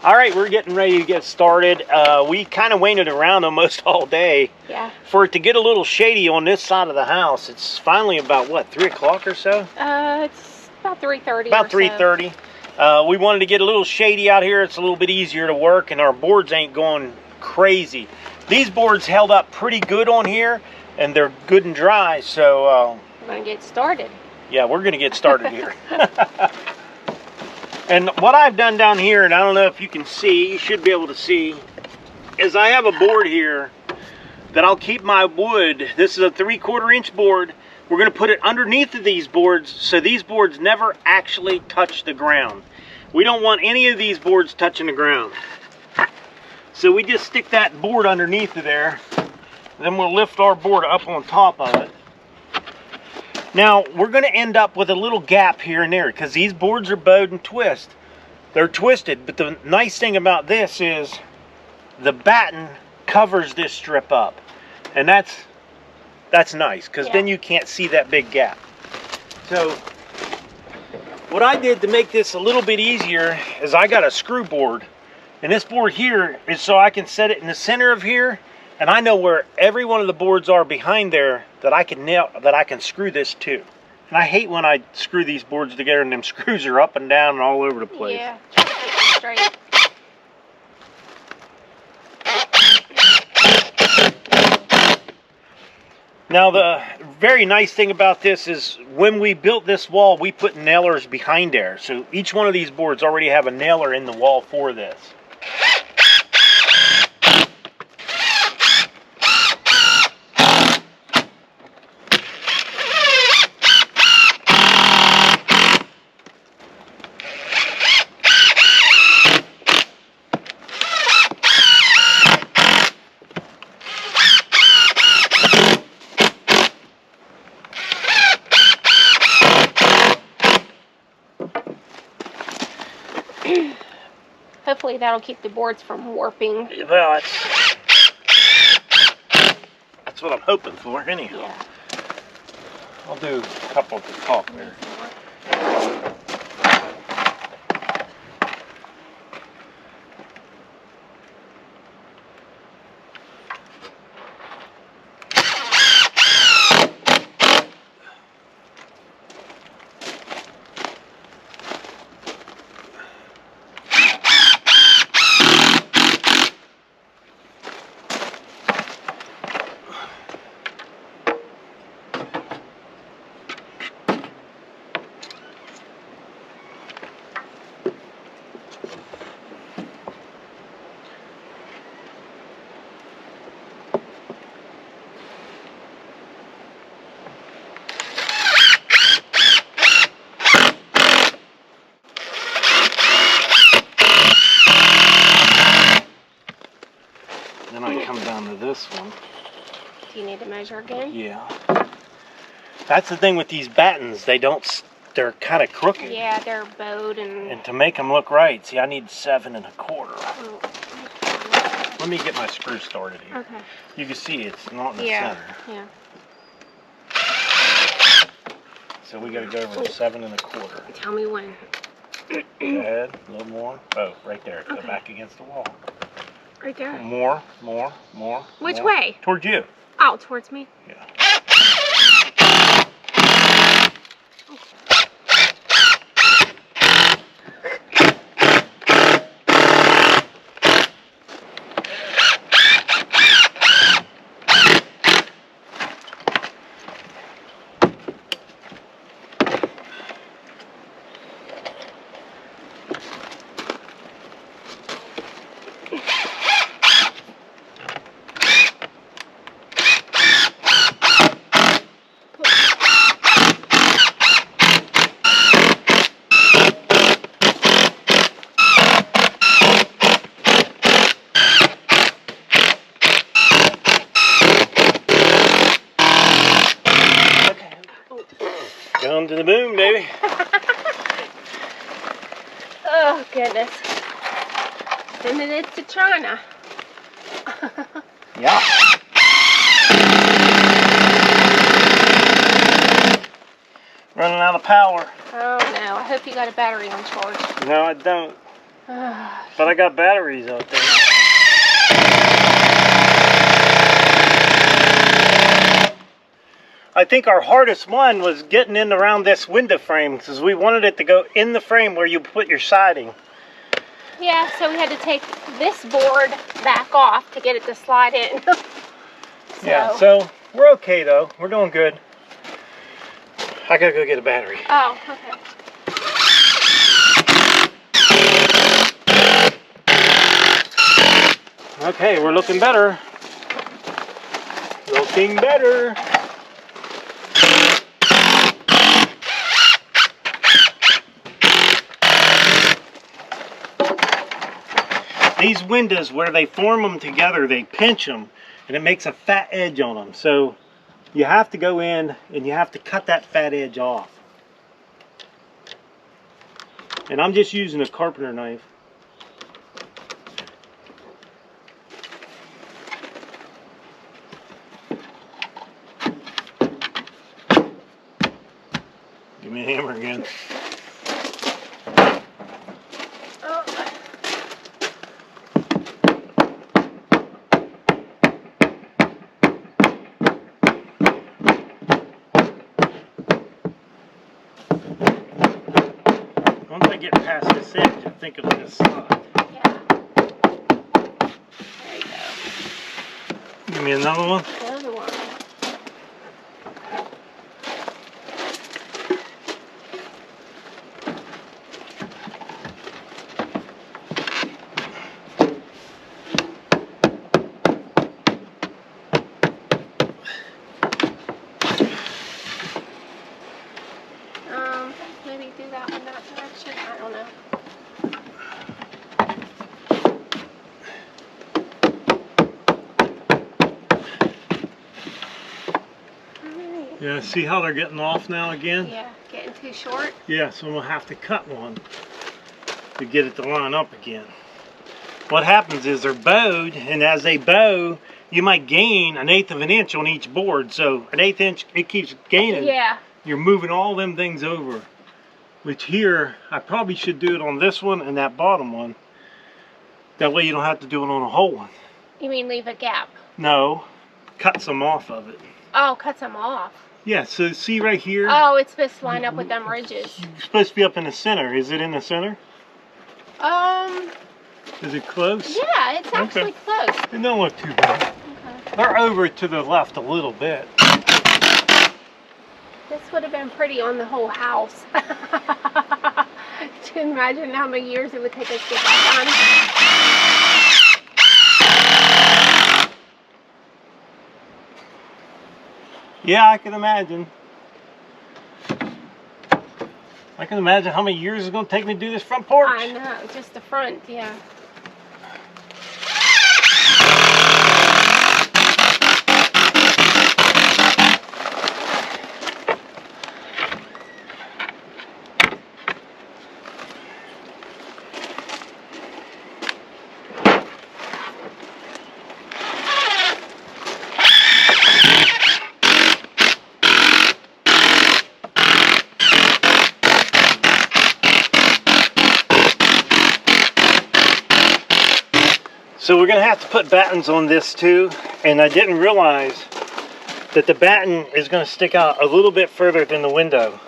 All right, we're getting ready to get started. We kind of waited around almost all day for it to get a little shady on this side of the house. It's finally about, what, 3 o'clock or so? It's about 3:30. About 3:30. We wanted to get a little shady out here. It's a little bit easier to work, and our boards ain't going crazy. These boards held up pretty good on here, and they're good and dry, so... we're going to get started. Yeah, we're going to get started here. And what I've done down here, and I don't know if you can see, you should be able to see, is I have a board here that I'll keep my wood. This is a 3/4 inch board. We're going to put it underneath of these boards so these boards never actually touch the ground. We don't want any of these boards touching the ground. So we just stick that board underneath of there. Then we'll lift our board up on top of it. Now, we're going to end up with a little gap here and there because these boards are bowed and twist. They're twisted, but the nice thing about this is the batten covers this strip up. And that's nice because then you can't see that big gap. So, what I did to make this a little bit easier is I got a screw board. And this board here is so I can set it in the center of here. And I know where every one of the boards are behind there that I can nail, that I can screw this to. And I hate when I screw these boards together and them screws are up and down and all over the place. Yeah, try to keep them straight. Now the very nice thing about this is when we built this wall, we put nailers behind there. So each one of these boards already have a nailer in the wall for this. Hopefully that'll keep the boards from warping. Well, that's what I'm hoping for anyhow. Yeah. I'll do a couple at the top there. Then I come down to this one. Do you need to measure again? Yeah. That's the thing with these battens. They're kind of crooked. Yeah, they're bowed and... And to make them look right, see, I need 7 1/4. Oh. Let me get my screw started here. Okay. You can see it's not in the center. Yeah. So we got to go over 7 1/4. Tell me when. Go ahead, a little more. Oh, right there. Go back against the wall. Right there. More. Which way? Towards you. Oh, towards me? Yeah. Going to the moon, baby. Oh, goodness. Sending it to China. Yeah. Running out of power. Oh, no. I hope you got a battery on charge. No, I don't. But I got batteries out there. I think our hardest one was getting in around this window frame because we wanted it to go in the frame where you put your siding. Yeah, so we had to take this board back off to get it to slide in. Yeah, so we're okay though. We're doing good. I gotta go get a battery. Oh, okay. Okay, we're looking better. Looking better. These windows, where they form them together, they pinch them, and it makes a fat edge on them. So you have to go in and you have to cut that fat edge off. And I'm just using a carpenter knife. Give me a hammer again. Once I get past this edge, I think it'll just slide. Yeah. There you go. Give me another one. Another one. Maybe do that one that direction. I don't know. Alright. Yeah, see how they're getting off now again? Yeah, getting too short. Yeah, so we'll have to cut one to get it to line up again. What happens is they're bowed, and as they bow, you might gain 1/8 of an inch on each board. So 1/8 inch, it keeps gaining. Yeah. You're moving all them things over. Which here, I probably should do it on this one and that bottom one. That way you don't have to do it on a whole one. You mean leave a gap? No, cut some off of it. Oh, cut some off. Yeah, so see right here? Oh, it's supposed to line up with them ridges. It's supposed to be up in the center. Is it in the center? Is it close? Yeah, it's actually close. It don't look too bad. Okay. They're over to the left a little bit. This would have been pretty on the whole house. To imagine how many years it would take us to get that done. Yeah, I can imagine. I can imagine how many years it's going to take me to do this front porch. I know, just the front, yeah. So we're going to have to put battens on this too, and I didn't realize that the batten is going to stick out a little bit further than the window.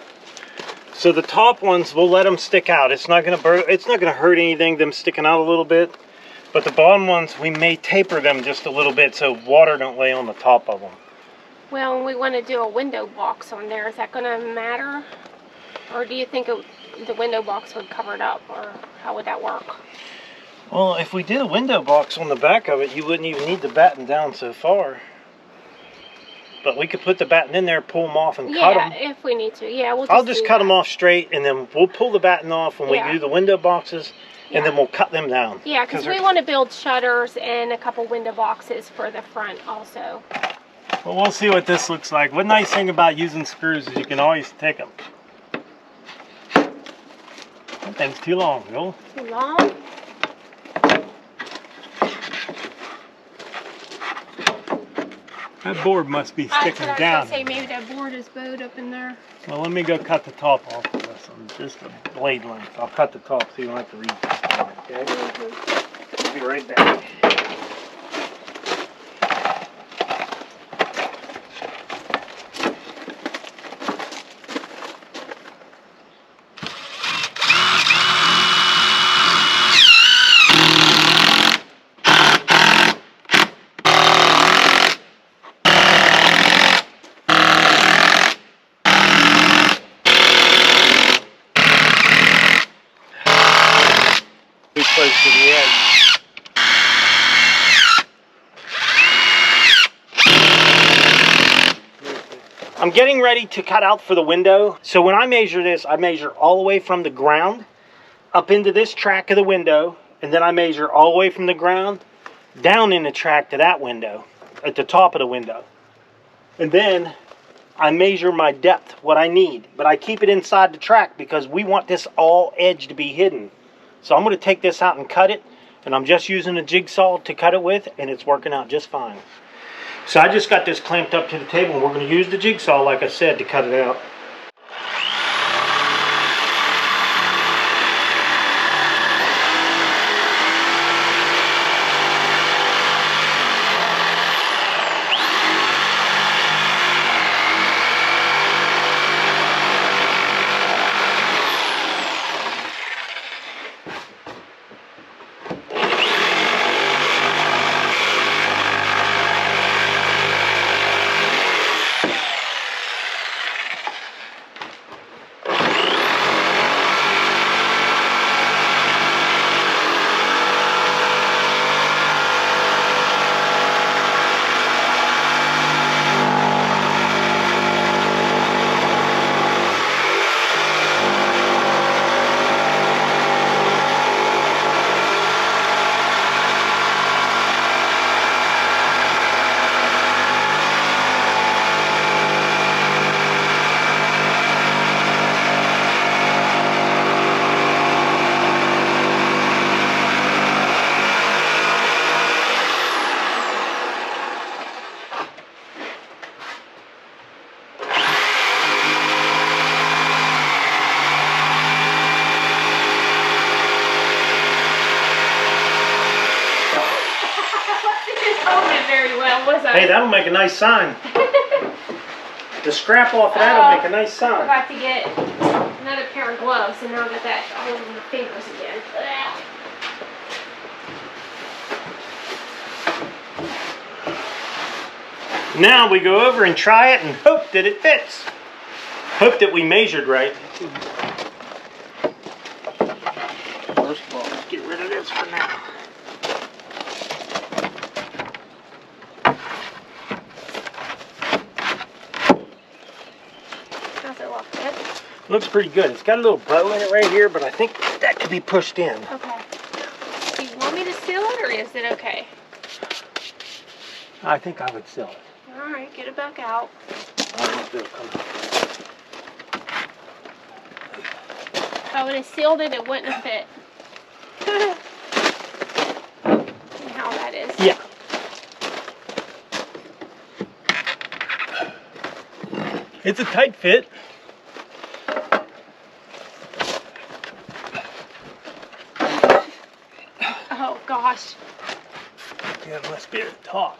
So the top ones, we'll let them stick out. It's not going to hurt anything, them sticking out a little bit. But the bottom ones, we may taper them just a little bit so water don't lay on the top of them. Well, we want to do a window box on there. Is that going to matter? Or do you think the window box would cover it up? Or how would that work? Well, if we did a window box on the back of it, you wouldn't even need the batten down so far. But we could put the batten in there, pull them off, and cut them. Yeah, if we need to. Yeah, we'll I'll just cut them off straight, and then we'll pull the batten off when we do the window boxes, and then we'll cut them down. Yeah, because we want to build shutters and a couple window boxes for the front also. Well, we'll see what this looks like. One nice thing about using screws is you can always take them. That thing's too long, Joel. Too long? That board must be sticking down. I was going to say maybe that board is bowed up in there. Well, let me go cut the top off of this. this on just a blade length. I'll cut the top so you don't have to read this. Okay? Mm-hmm. I'll be right back. Close to the edge. I'm getting ready to cut out for the window. So when I measure this, I measure all the way from the ground up into this track of the window, and then I measure all the way from the ground down in the track to that window at the top of the window. And then I measure my depth, what I need, but I keep it inside the track because we want this all edge to be hidden. So I'm going to take this out and cut it, and I'm just using a jigsaw to cut it with, and it's working out just fine. So I just got this clamped up to the table, and we're going to use the jigsaw, like I said, to cut it out. Hey, that'll make a nice sign. The scrap off of that'll make a nice sign. I'm about to get another pair of gloves, and now that that's all over my fingers again. Now we go over and try it and hope that it fits. Hope that we measured right. First of all, let's get rid of this for now. Looks pretty good. It's got a little bow in it right here, but I think that could be pushed in. Okay. Do you want me to seal it, or is it okay? I think I would seal it. All right, get it back out. Come on. If I would have sealed it, it wouldn't have fit. You know how that is. Yeah. It's a tight fit. Oh gosh. Yeah, it must be at the top.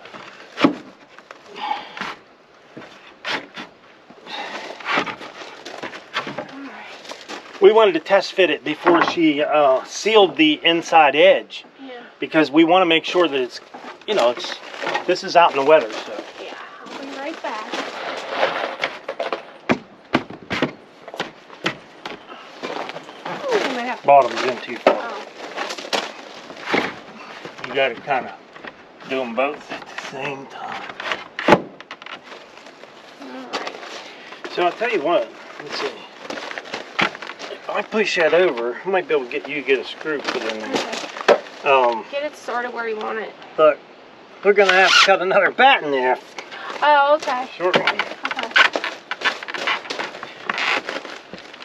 We wanted to test fit it before she sealed the inside edge. Yeah. Because we want to make sure that it's, you know, this is out in the weather, so. Yeah, I'll be right back. Bottom's in too far. Oh. You got to kind of do them both at the same time. Alright. So I'll tell you what, let's see. If I push that over, I might be able to get a screw put in there. Okay. Get it sorted where you want it. Look, we're going to have to cut another batten there. Oh, okay. Short one. Okay.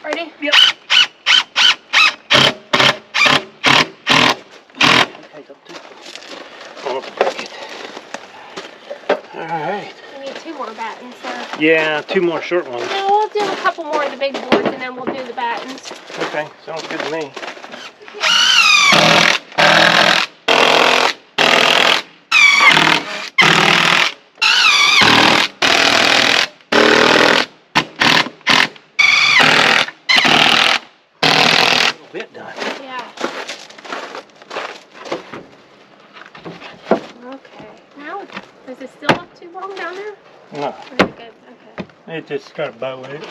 Ready? Yep. Alright. We need 2 more battens, sir. Yeah, 2 more short ones. No, we'll do a couple more of the big boards and then we'll do the battens. Okay, sounds good to me. Bit done. Yeah. Okay. Now, does it still look too long down there? No. Or is it good? Okay. It just got a bow in it.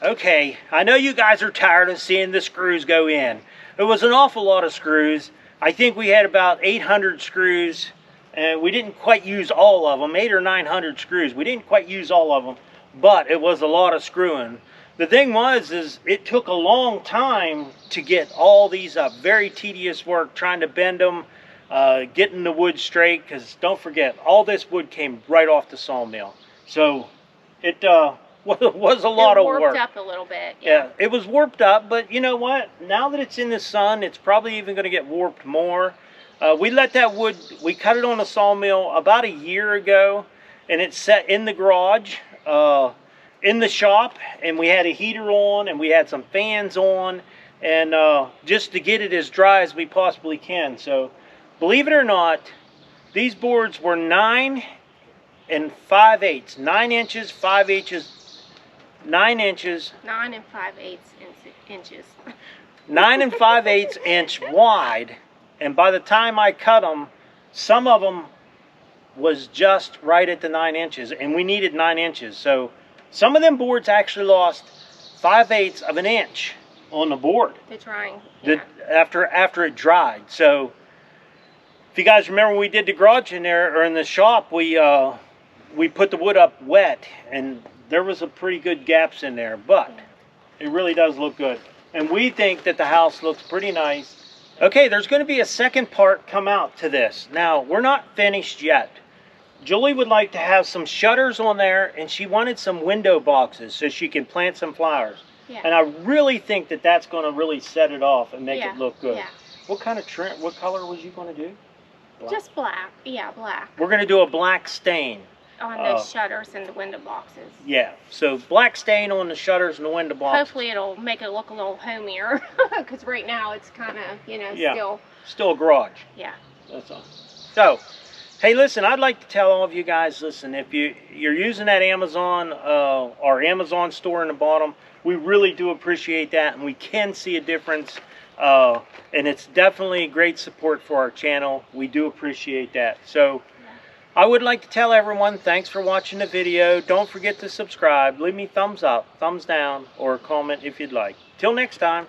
Okay, I know you guys are tired of seeing the screws go in. It was an awful lot of screws. I think we had about 800 screws, and we didn't quite use all of them, 800 or 900 screws. We didn't quite use all of them, but it was a lot of screwing. The thing was, it took a long time to get all these up. Very tedious work trying to bend them, getting the wood straight, because don't forget, all this wood came right off the sawmill. So it was a lot of work. It warped up a little bit. Yeah, it was warped up, but you know what? Now that it's in the sun, it's probably even going to get warped more. We let that wood, we cut it on a sawmill about a year ago, and it's set in the garage, in the shop, and we had a heater on, and we had some fans on, and just to get it as dry as we possibly can. So, believe it or not, these boards were 9 5/8, 9 inches, 5 inches, 9 inches. 9 5/8 inches. 9 5/8 inch wide, and by the time I cut them, some of them was just right at the 9 inches, and we needed 9 inches. So some of them boards actually lost 5/8 of an inch on the board. The drying. Yeah. After it dried. So if you guys remember, when we did the garage in there, or in the shop, we put the wood up wet, and there was a pretty good gaps in there, but it really does look good. And we think that the house looks pretty nice. Okay, there's going to be a second part come out to this. Now, we're not finished yet. Julie would like to have some shutters on there, and she wanted some window boxes so she can plant some flowers. Yeah. And I really think that that's going to really set it off and make Yeah. it look good. Yeah. What kind of trim, what color was you going to do? Black. Just black. Yeah, black. We're going to do a black stain. On the shutters and the window boxes. Yeah, so black stain on the shutters and the window boxes. Hopefully it'll make it look a little homier, because right now it's kind of, you know, still a garage. Yeah. That's all. So, hey, listen, I'd like to tell all of you guys, listen, if you're using that Amazon, our Amazon store in the bottom, we really do appreciate that, and we can see a difference, and it's definitely great support for our channel. We do appreciate that. So, I would like to tell everyone, thanks for watching the video. Don't forget to subscribe. Leave me thumbs up, thumbs down, or a comment if you'd like. Till next time.